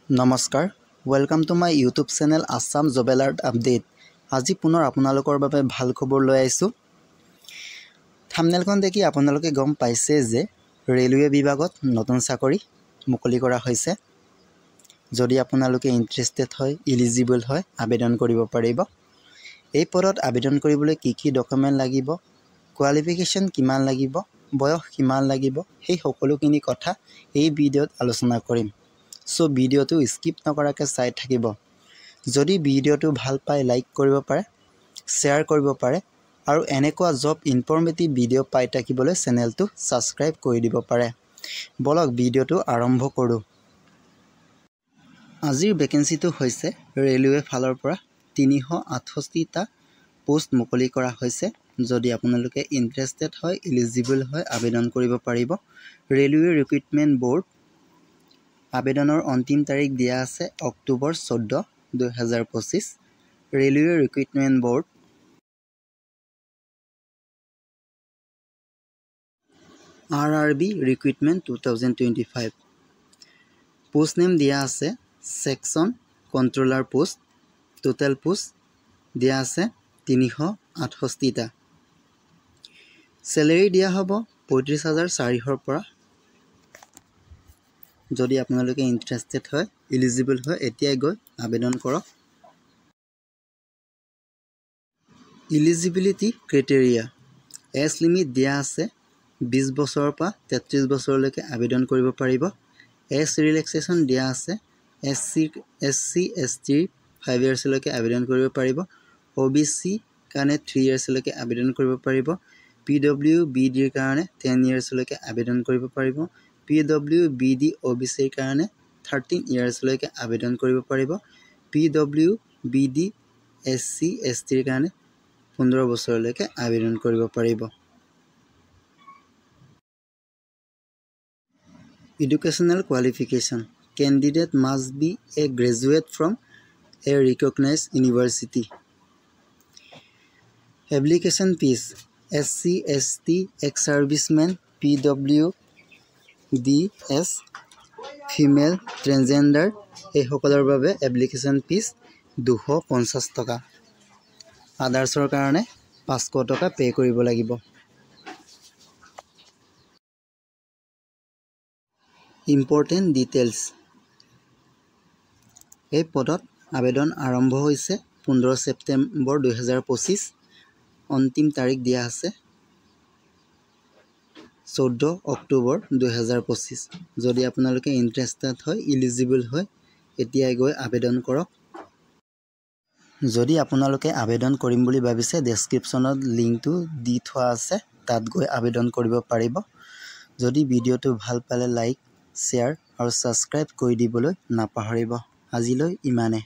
নমস্কাৰ welcome to my YouTube channel Assam job alert update. আজি পুনৰ আপোনালোকৰ বাবে ভাল খবৰ লৈ আহিছোঁ। থাম্বনেইলখন দেখি আপোনালোকে গম পাইছে যে ৰেলৱে বিভাগত নতুন চাকৰি মুকলি কৰা হৈছে। যদি আপোনালোকে ইণ্টাৰেষ্টেড হয়, এলিজিবল হয়, আবেদন কৰিব পাৰিব। এই পদত আবেদন কৰিবলৈ কি কি ডকুমেণ্ট লাগিব, কোৱালিফিকেশ্যন কিমান লাগিব, বয়স কিমান লাগিব, সেই সকলোখিনি কথা এই ভিডিঅ'ত আলোচনা কৰিম। সো ভিডিঅ'টো স্কিপ নকৰাকৈ চাই থাকিব। যদি ভিডিঅ'টো ভাল পায় লাইক কৰিব পাৰে, শ্বেয়াৰ কৰিব পাৰে আৰু এনেকুৱা জব ইনফৰ্মেটিভ ভিডিঅ' পাই থাকিবলৈ চেনেলটো ছাবস্ক্ৰাইব কৰি দিব পাৰে। বলক ভিডিঅ'টো আৰম্ভ কৰোঁ। আজিৰ ভেকেঞ্চিটো হৈছে ৰেলৱে ফালৰ পৰা 368টা পোষ্ট মুকলি কৰা হৈছে। যদি আপোনালোকে ইণ্টাৰেষ্টেড হয়, এলিজিবল হয়, আবেদন কৰিব পাৰিব। ৰেলৱে ৰিক্ৰুটমেণ্ট ব'ৰ্ড আবেদনৰ অন্তিম তাৰিখ দিয়া আছে October 14, 2025। Railway recruitment board RRB recruitment 2025। Post name দিয়া আছে section controller post. Total post দিয়া আছে 368টা। চেলেৰি দিয়া হ'ব 35,400 পৰা। যদি আপোনালোকে ইণ্টাৰেষ্টেড হয়, এলিজিবল হয়, এতিয়াই গৈ আবেদন কৰক। ইলিজিবিলিটি ক্ৰাইটেৰিয়া এজ লিমিট দিয়া আছে 20 বছৰৰ পৰা 33 বছৰলৈকে আবেদন কৰিব পাৰিব। এজ ৰিলেক্সেশ্যন দিয়া আছে SC ST 5 ইয়াৰ্ছলৈকে আবেদন কৰিব পাৰিব। OBC কাৰণে 3 ইয়াৰ্ছলৈকে আবেদন কৰিব পাৰিব। PWBDৰ কাৰণে 10 ইয়াৰ্ছলৈকে আবেদন কৰিব পাৰিব। PWBD OBCৰ কাৰণে 13 ইয়াৰ্ছলৈকে আবেদন কৰিব পাৰিব। PWBD SC STৰ কাৰণে 15 বছৰলৈকে আবেদন কৰিব পাৰিব। Educational qualification candidate must be a graduate from a recognized university. Application fees SC ST ex-servicemen PWDS female transgender এই সকলৰ বাবে এপ্লিকেশ্যন ফিজ 250 টকা। আদাৰ্ছৰ কাৰণে 500 টকা পে' কৰিব লাগিব। Important details. এই পদত আবেদন আৰম্ভ হৈছে 15 ছেপ্টেম্বৰ 2025। অন্তিম তাৰিখ দিয়া আছে 14 অক্টোবৰ 2025। যদি আপোনালোকে ইণ্টাৰেষ্টেড হয়, এলিজিবল হয়, এতিয়াই গৈ আবেদন কৰক। যদি আপোনালোকে আবেদন কৰিম বুলি ভাবিছে, ডেছক্ৰিপশ্যনত লিংকটো দি থোৱা আছে, তাত গৈ আবেদন কৰিব পাৰিব। যদি ভিডিঅ'টো ভাল পালে লাইক, শ্বেয়াৰ আৰু ছাবস্ক্ৰাইব কৰি দিবলৈ নাপাহৰিব। আজিলৈ ইমানে।